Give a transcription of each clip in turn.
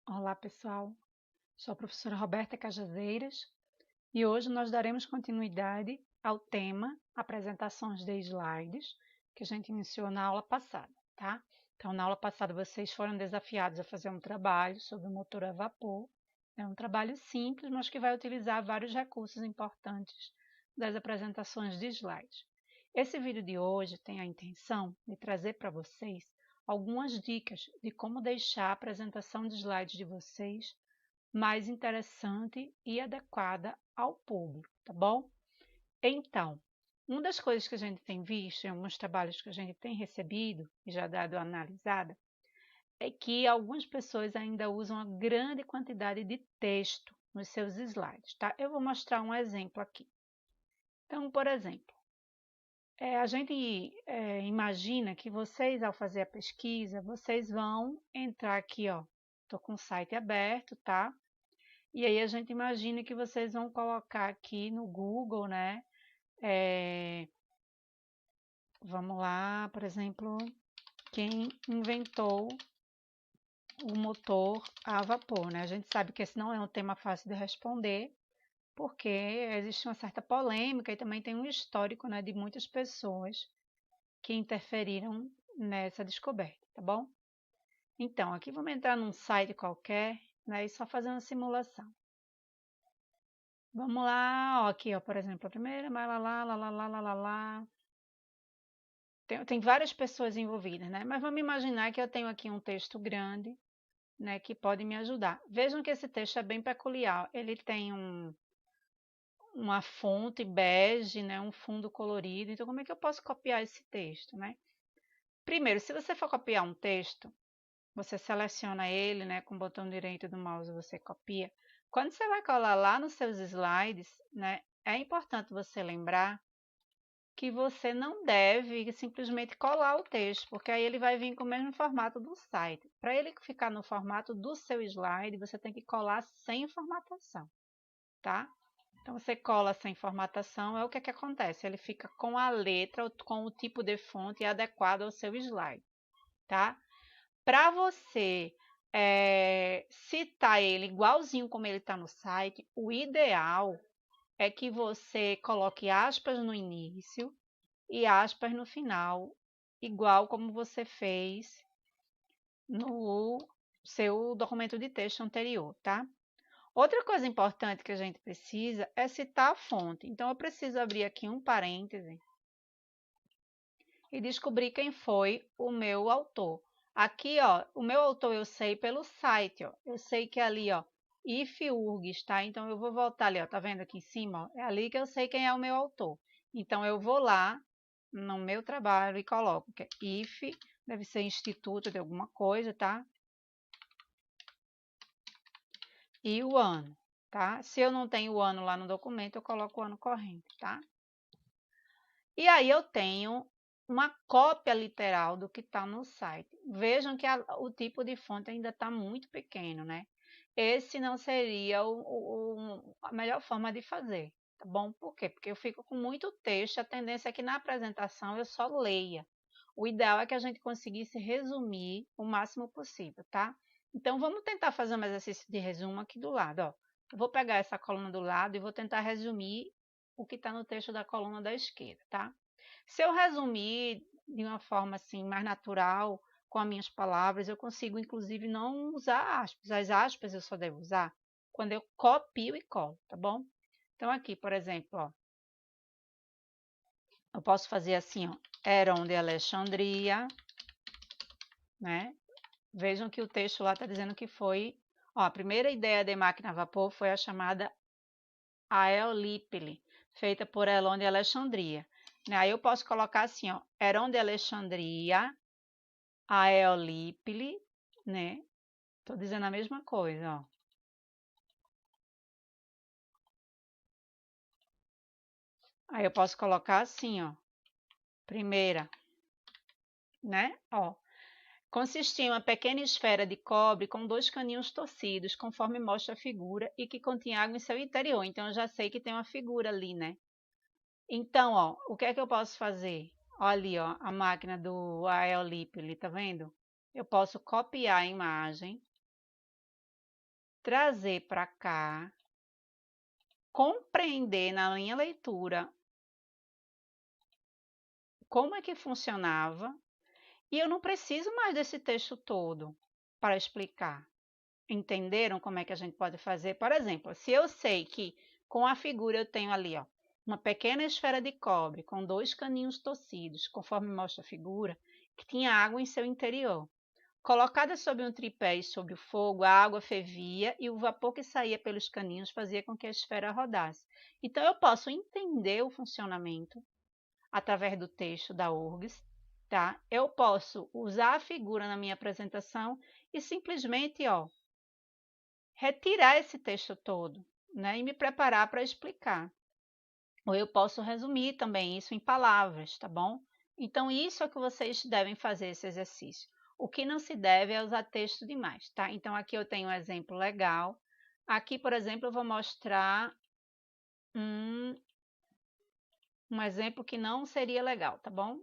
Olá, pessoal. Sou a professora Roberta Cajazeiras e hoje nós daremos continuidade ao tema apresentações de slides que a gente iniciou na aula passada, tá? Então, na aula passada vocês foram desafiados a fazer um trabalho sobre o motor a vapor. É um trabalho simples, mas que vai utilizar vários recursos importantes das apresentações de slides. Esse vídeo de hoje tem a intenção de trazer para vocês algumas dicas de como deixar a apresentação de slides de vocês mais interessante e adequada ao público, tá bom? Então, uma das coisas que a gente tem visto em alguns trabalhos que a gente tem recebido e já dado uma analisada é que algumas pessoas ainda usam uma grande quantidade de texto nos seus slides, tá? Eu vou mostrar um exemplo aqui. Então, por exemplo, a gente imagina que vocês, ao fazer a pesquisa, vocês vão entrar aqui, ó. Estou com o site aberto, tá? E aí a gente imagina que vocês vão colocar aqui no Google, né? Vamos lá, por exemplo, quem inventou o motor a vapor, né? A gente sabe que esse não é um tema fácil de responder, porque existe uma certa polêmica e também tem um histórico, né, de muitas pessoas que interferiram nessa descoberta, tá bom? Então, aqui vamos entrar num site qualquer, né, e só fazer uma simulação. Vamos lá, ó, aqui, ó, por exemplo, a primeira, lá. Tem várias pessoas envolvidas, né? Mas vamos imaginar que eu tenho aqui um texto grande, né, que pode me ajudar. Vejam que esse texto é bem peculiar. Ele tem uma fonte bege, né, um fundo colorido. Então, como é que eu posso copiar esse texto, né? Primeiro, se você for copiar um texto, você seleciona ele, né, com o botão direito do mouse, você copia. Quando você vai colar lá nos seus slides, né, é importante você lembrar que você não deve simplesmente colar o texto, porque aí ele vai vir com o mesmo formato do site. Para ele ficar no formato do seu slide, você tem que colar sem formatação, tá? Então, você cola sem formatação, é o que acontece? Ele fica com a letra, com o tipo de fonte adequado ao seu slide, tá? Para você citar ele igualzinho como ele está no site, o ideal é que você coloque aspas no início e aspas no final, igual como você fez no seu documento de texto anterior, tá? Outra coisa importante que a gente precisa é citar a fonte. Então, eu preciso abrir aqui um parêntese e descobrir quem foi o meu autor. Aqui, ó, o meu autor eu sei pelo site, ó. Eu sei que é ali, ó, IFURGS, tá? Então, eu vou voltar ali, ó, tá vendo aqui em cima, ó? É ali que eu sei quem é o meu autor. Então, eu vou lá no meu trabalho e coloco que é IF, deve ser instituto de alguma coisa, tá? E o ano, tá? Se eu não tenho o ano lá no documento, eu coloco o ano corrente, tá? E aí eu tenho uma cópia literal do que está no site. Vejam que o tipo de fonte ainda está muito pequeno, né? Esse não seria a melhor forma de fazer, tá bom? Por quê? Porque eu fico com muito texto, a tendência é que na apresentação eu só leia. O ideal é que a gente conseguisse resumir o máximo possível, tá? Então, vamos tentar fazer um exercício de resumo aqui do lado, ó. Eu vou pegar essa coluna do lado e vou tentar resumir o que está no texto da coluna da esquerda, tá? Se eu resumir de uma forma assim mais natural, com as minhas palavras, eu consigo inclusive não usar aspas. As aspas eu só devo usar quando eu copio e colo, tá bom? Então aqui, por exemplo, ó, eu posso fazer assim, ó, Heron de Alexandria, né? Vejam que o texto lá está dizendo que foi, ó, a primeira ideia de máquina a vapor foi a chamada Aeolípile, feita por Helon de Alexandria. Aí eu posso colocar assim, ó, Heron de Alexandria, Aeolípile, né? Tô dizendo a mesma coisa, ó. Aí eu posso colocar assim, ó, primeira, né? Ó, consistia em uma pequena esfera de cobre com dois caninhos torcidos, conforme mostra a figura, e que continha água em seu interior. Então, eu já sei que tem uma figura ali, né? Então, ó, o que é que eu posso fazer? Olha ali, ó, a máquina do Aeolípile, tá vendo? Eu posso copiar a imagem, trazer para cá, compreender na linha leitura como é que funcionava, e eu não preciso mais desse texto todo para explicar. Entenderam como é que a gente pode fazer? Por exemplo, se eu sei que com a figura eu tenho ali, ó, uma pequena esfera de cobre com 2 caninhos torcidos, conforme mostra a figura, que tinha água em seu interior. Colocada sobre um tripé e sob o fogo, a água fervia e o vapor que saía pelos caninhos fazia com que a esfera rodasse. Então, eu posso entender o funcionamento através do texto da URGS, tá? Eu posso usar a figura na minha apresentação e simplesmente, ó, retirar esse texto todo, né, e me preparar para explicar. Ou eu posso resumir também isso em palavras, tá bom? Então, isso é que vocês devem fazer esse exercício. O que não se deve é usar texto demais, tá? Então, aqui eu tenho um exemplo legal. Aqui, por exemplo, eu vou mostrar um exemplo que não seria legal, tá bom?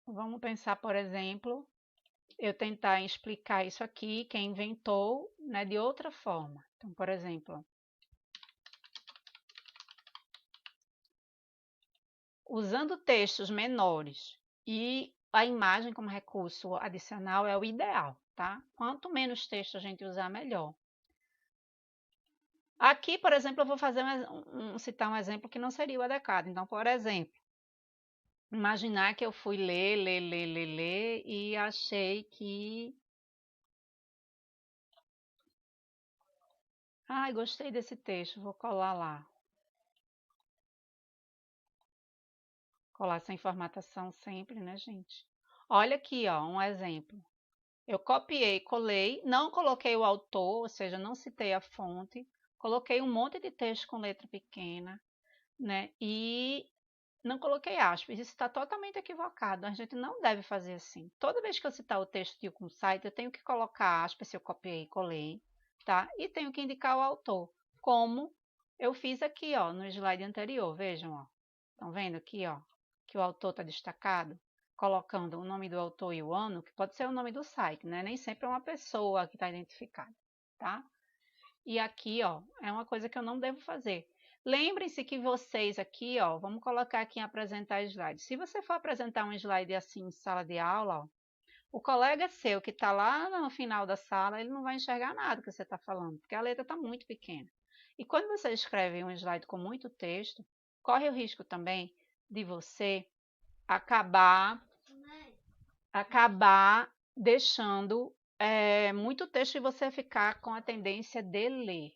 Vamos pensar, por exemplo, eu tentar explicar isso aqui, quem inventou, né, de outra forma. Então, por exemplo, usando textos menores e a imagem como recurso adicional é o ideal, tá? Quanto menos texto a gente usar, melhor. Aqui, por exemplo, eu vou fazer citar um exemplo que não seria o adequado. Então, por exemplo, imaginar que eu fui ler e achei que... Ai, gostei desse texto, vou colar lá. Colar essa informação sempre, né, gente? Olha aqui, ó, um exemplo. Eu copiei, colei, não coloquei o autor, ou seja, não citei a fonte, coloquei um monte de texto com letra pequena, né? E não coloquei aspas. Isso está totalmente equivocado. A gente não deve fazer assim. Toda vez que eu citar o texto de um site, eu tenho que colocar aspas se eu copiei e colei, tá? E tenho que indicar o autor, como eu fiz aqui, ó, no slide anterior. Vejam, ó. Estão vendo aqui, ó, que o autor está destacado? Colocando o nome do autor e o ano, que pode ser o nome do site, né? Nem sempre é uma pessoa que está identificada, tá? E aqui, ó, é uma coisa que eu não devo fazer. Lembrem-se que vocês aqui, ó, vamos colocar aqui em apresentar slide. Se você for apresentar um slide assim em sala de aula, ó, o colega seu que está lá no final da sala, ele não vai enxergar nada que você está falando, porque a letra está muito pequena. E quando você escreve um slide com muito texto, corre o risco também de você acabar deixando muito texto e você ficar com a tendência de ler.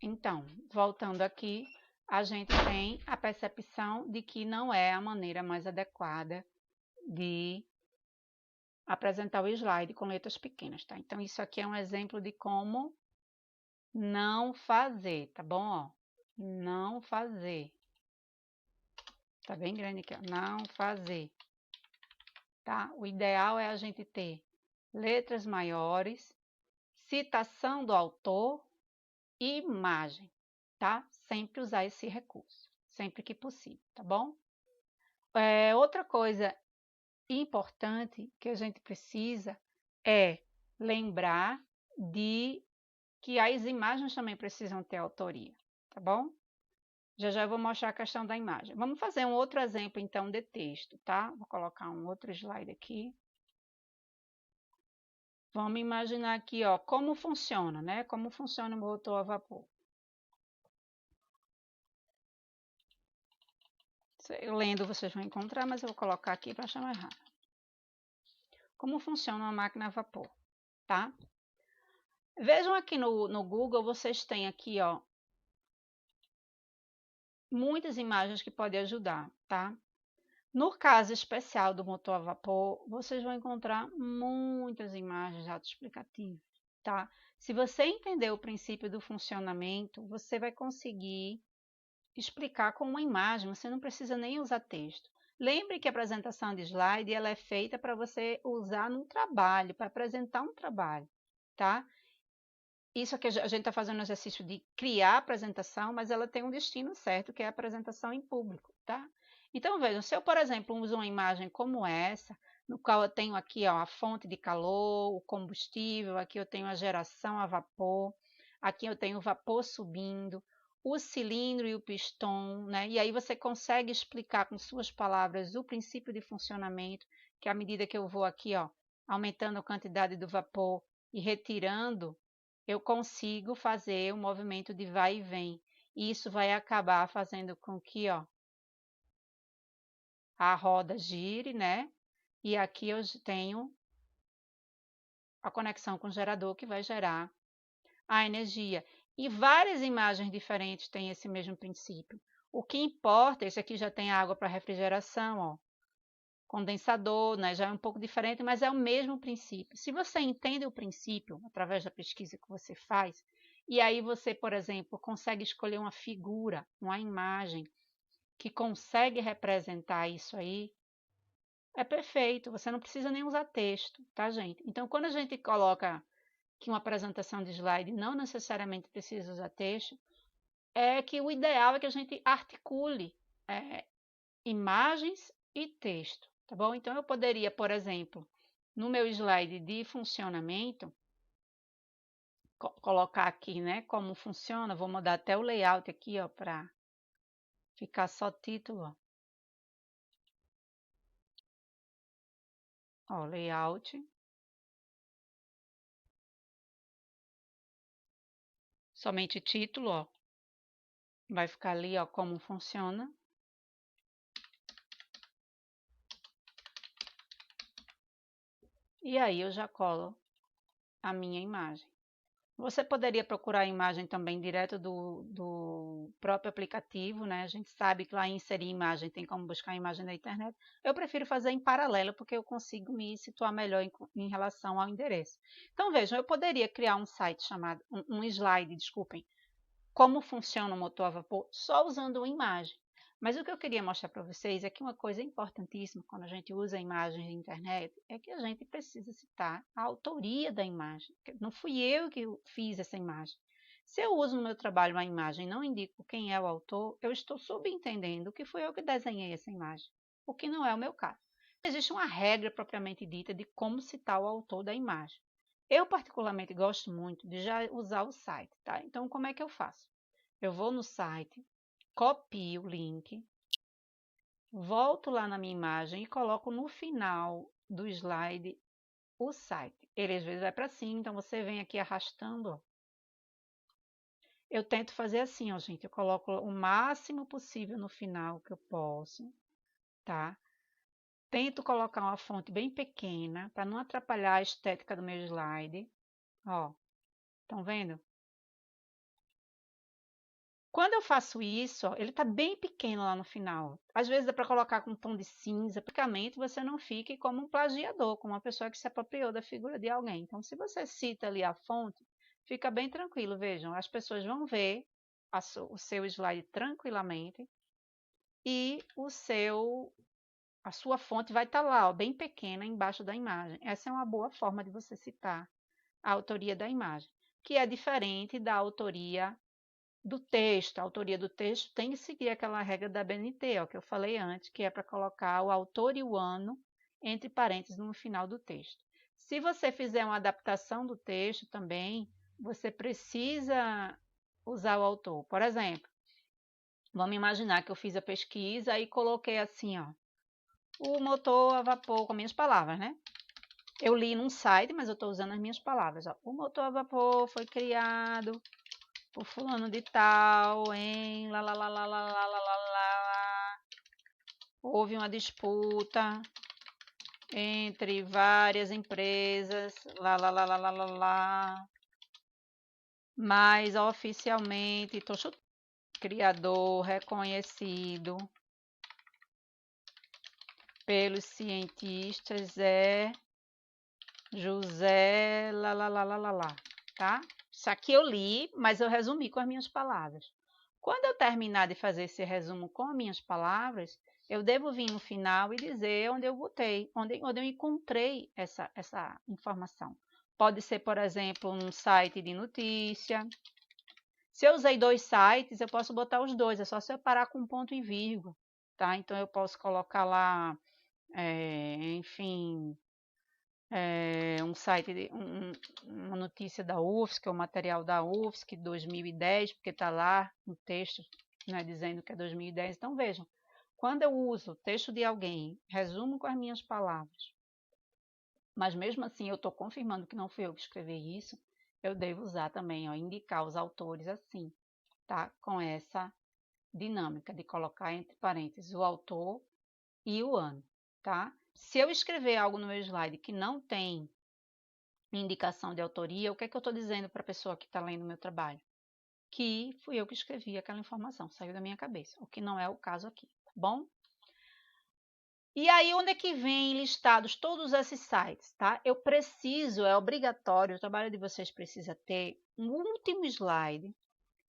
Então, voltando aqui, a gente tem a percepção de que não é a maneira mais adequada de apresentar o slide com letras pequenas, tá? Então, isso aqui é um exemplo de como não fazer, tá bom? Ó, não fazer. Tá bem grande aqui, ó. Não fazer. Tá? O ideal é a gente ter letras maiores, citação do autor e imagem, tá? Sempre usar esse recurso, sempre que possível, tá bom? Outra coisa importante que a gente precisa é lembrar de que as imagens também precisam ter autoria, tá bom? Já já eu vou mostrar a questão da imagem. Vamos fazer um outro exemplo, então, de texto, tá? Vou colocar um outro slide aqui. Vamos imaginar aqui, ó, como funciona, né? Como funciona o motor a vapor. Lendo vocês vão encontrar, mas eu vou colocar aqui para achar mais rápido. Como funciona uma máquina a vapor, tá? Vejam aqui no Google, vocês têm aqui, ó, muitas imagens que podem ajudar, tá? No caso especial do motor a vapor, vocês vão encontrar muitas imagens autoexplicativas, tá? Se você entender o princípio do funcionamento, você vai conseguir explicar com uma imagem, você não precisa nem usar texto. Lembre que a apresentação de slide ela é feita para você usar num trabalho, para apresentar um trabalho, tá? Isso aqui a gente está fazendo um exercício de criar a apresentação, mas ela tem um destino certo, que é a apresentação em público, tá? Então, vejam, se eu, por exemplo, uso uma imagem como essa, no qual eu tenho aqui ó, a fonte de calor, o combustível, aqui eu tenho a geração a vapor, aqui eu tenho o vapor subindo, o cilindro e o piston, né? E aí você consegue explicar com suas palavras o princípio de funcionamento, que à medida que eu vou aqui ó, aumentando a quantidade do vapor e retirando, eu consigo fazer o movimento de vai e vem. E isso vai acabar fazendo com que ó, a roda gire, né? E aqui eu tenho a conexão com o gerador que vai gerar a energia. E várias imagens diferentes têm esse mesmo princípio. O que importa, esse aqui já tem água para refrigeração, ó, condensador, né? Já é um pouco diferente, mas é o mesmo princípio. Se você entende o princípio através da pesquisa que você faz, e aí você, por exemplo, consegue escolher uma figura, uma imagem que consegue representar isso aí, é perfeito, você não precisa nem usar texto, tá, gente? Então, quando a gente coloca que uma apresentação de slide não necessariamente precisa usar texto, é que o ideal é que a gente articule imagens e texto, tá bom? Então, eu poderia, por exemplo, no meu slide de funcionamento, colocar aqui, né, como funciona, vou mudar até o layout aqui, ó, para ficar só título, ó, layout. Somente título, ó. Vai ficar ali, ó, como funciona. E aí eu já colo a minha imagem. Você poderia procurar a imagem também direto do próprio aplicativo, né? A gente sabe que lá em inserir imagem tem como buscar a imagem na internet. Eu prefiro fazer em paralelo porque eu consigo me situar melhor em relação ao endereço. Então vejam, eu poderia criar um site chamado, um slide, desculpem, como funciona o motor a vapor só usando uma imagem. Mas o que eu queria mostrar para vocês é que uma coisa importantíssima quando a gente usa imagens de internet é que a gente precisa citar a autoria da imagem. Não fui eu que fiz essa imagem. Se eu uso no meu trabalho uma imagem e não indico quem é o autor, eu estou subentendendo que fui eu que desenhei essa imagem, o que não é o meu caso. Existe uma regra propriamente dita de como citar o autor da imagem. Eu particularmente gosto muito de já usar o site, tá? Então como é que eu faço? Eu vou no site, copio o link, volto lá na minha imagem e coloco no final do slide o site. Ele às vezes vai para cima, então você vem aqui arrastando. Ó. Eu tento fazer assim, ó, gente. Eu coloco o máximo possível no final que eu posso, tá? Tento colocar uma fonte bem pequena para não atrapalhar a estética do meu slide. Ó, estão vendo? Quando eu faço isso, ó, ele está bem pequeno lá no final. Às vezes dá para colocar com um tom de cinza, praticamente você não fique como um plagiador, como uma pessoa que se apropriou da figura de alguém. Então, se você cita ali a fonte, fica bem tranquilo. Vejam, as pessoas vão ver o seu slide tranquilamente e a sua fonte vai estar lá, ó, bem pequena, embaixo da imagem. Essa é uma boa forma de você citar a autoria da imagem, que é diferente da autoria do texto. A autoria do texto tem que seguir aquela regra da BNT, ó, que eu falei antes, que é para colocar o autor e o ano entre parênteses no final do texto. Se você fizer uma adaptação do texto também, você precisa usar o autor. Por exemplo, vamos imaginar que eu fiz a pesquisa e coloquei assim, ó, o motor a vapor, com minhas palavras, né? Eu li num site, mas eu estou usando as minhas palavras. Ó. O motor a vapor foi criado por fulano de tal, em lá, lá, lá, lá, lá, lá, lá, lá, lá. Houve uma disputa entre várias empresas, lá, lá, lá, lá, lá, lá, lá. Mas oficialmente, tô chutando, criador reconhecido pelos cientistas é José, lá, lá, lá, lá, lá, lá, tá? Isso aqui eu li, mas eu resumi com as minhas palavras. Quando eu terminar de fazer esse resumo com as minhas palavras, eu devo vir no final e dizer onde eu botei, onde eu encontrei essa informação. Pode ser, por exemplo, um site de notícia. Se eu usei 2 sites, eu posso botar os 2, é só separar com ponto e vírgula, tá? Então, eu posso colocar lá enfim, um site, uma notícia da UFSC, ou material da UFSC 2010, porque está lá no texto, né, dizendo que é 2010. Então, vejam, quando eu uso o texto de alguém, resumo com as minhas palavras, mas mesmo assim eu estou confirmando que não fui eu que escrevi isso, eu devo usar também, ó, indicar os autores assim, tá? Com essa dinâmica de colocar entre parênteses o autor e o ano, tá? Se eu escrever algo no meu slide que não tem indicação de autoria, o que é que eu estou dizendo para a pessoa que está lendo o meu trabalho? Que fui eu que escrevi aquela informação, saiu da minha cabeça, o que não é o caso aqui, tá bom? E aí, onde é que vem listados todos esses sites, tá? Eu preciso, é obrigatório, o trabalho de vocês precisa ter um último slide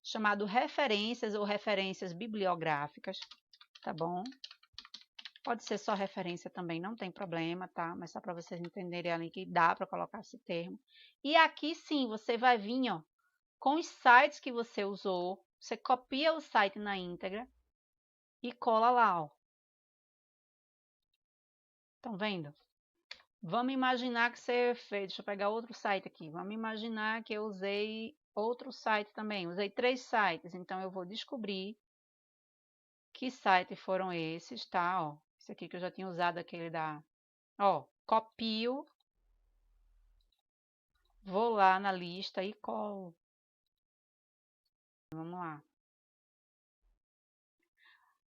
chamado referências ou referências bibliográficas, tá bom? Pode ser só referência também, não tem problema, tá? Mas só para vocês entenderem ali que dá para colocar esse termo. E aqui sim, você vai vir, ó, com os sites que você usou, você copia o site na íntegra e cola lá, ó. Estão vendo? Vamos imaginar que você fez, deixa eu pegar outro site aqui. Vamos imaginar que eu usei outro site também, usei 3 sites, então eu vou descobrir que sites foram esses, tá? Ó, esse aqui que eu já tinha usado, aquele da... Ó, copio, vou lá na lista e colo. Vamos lá.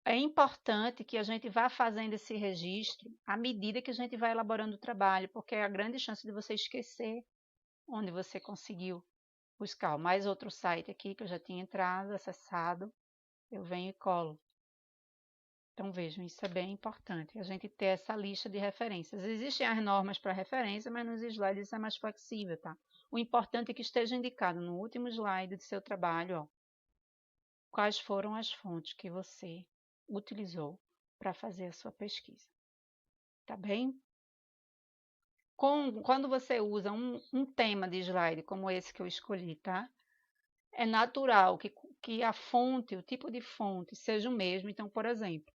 É importante que a gente vá fazendo esse registro à medida que a gente vai elaborando o trabalho, porque é a grande chance de você esquecer onde você conseguiu buscar. Mais outro site aqui que eu já tinha entrado, acessado, eu venho e colo. Então vejam, isso é bem importante, a gente ter essa lista de referências. Existem as normas para referência, mas nos slides isso é mais flexível, tá? O importante é que esteja indicado no último slide do seu trabalho, ó, quais foram as fontes que você utilizou para fazer a sua pesquisa, tá bem? Quando você usa um tema de slide como esse que eu escolhi, tá? É natural que a fonte, o tipo de fonte seja o mesmo. Então, por exemplo,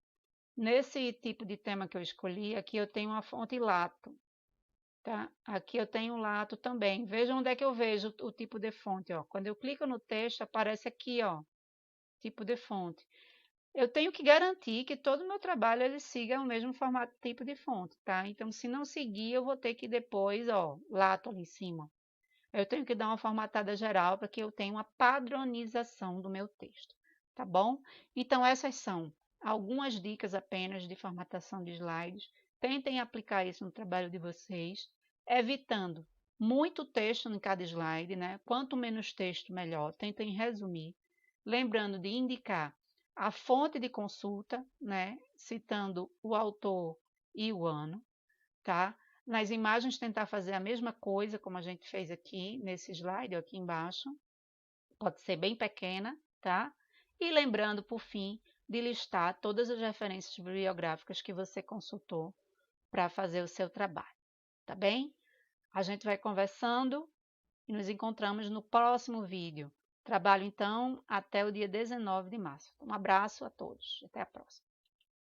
nesse tipo de tema que eu escolhi, aqui eu tenho uma fonte Lato, tá? Aqui eu tenho Lato também. Veja onde é que eu vejo o tipo de fonte, ó. Quando eu clico no texto, aparece aqui, ó, tipo de fonte. Eu tenho que garantir que todo o meu trabalho ele siga o mesmo formato, tipo de fonte, tá? Então, se não seguir, eu vou ter que depois, ó, Lato ali em cima. Eu tenho que dar uma formatada geral para que eu tenha uma padronização do meu texto, tá bom? Então, essas são algumas dicas apenas de formatação de slides. Tentem aplicar isso no trabalho de vocês, evitando muito texto em cada slide, né? Quanto menos texto, melhor. Tentem resumir. Lembrando de indicar a fonte de consulta, né? Citando o autor e o ano, tá? Nas imagens, tentar fazer a mesma coisa, como a gente fez aqui, nesse slide, aqui embaixo. Pode ser bem pequena, tá? E lembrando, por fim, de listar todas as referências bibliográficas que você consultou para fazer o seu trabalho, tá bem? A gente vai conversando e nos encontramos no próximo vídeo. Trabalho, então, até o dia 19 de março. Um abraço a todos. Até a próxima.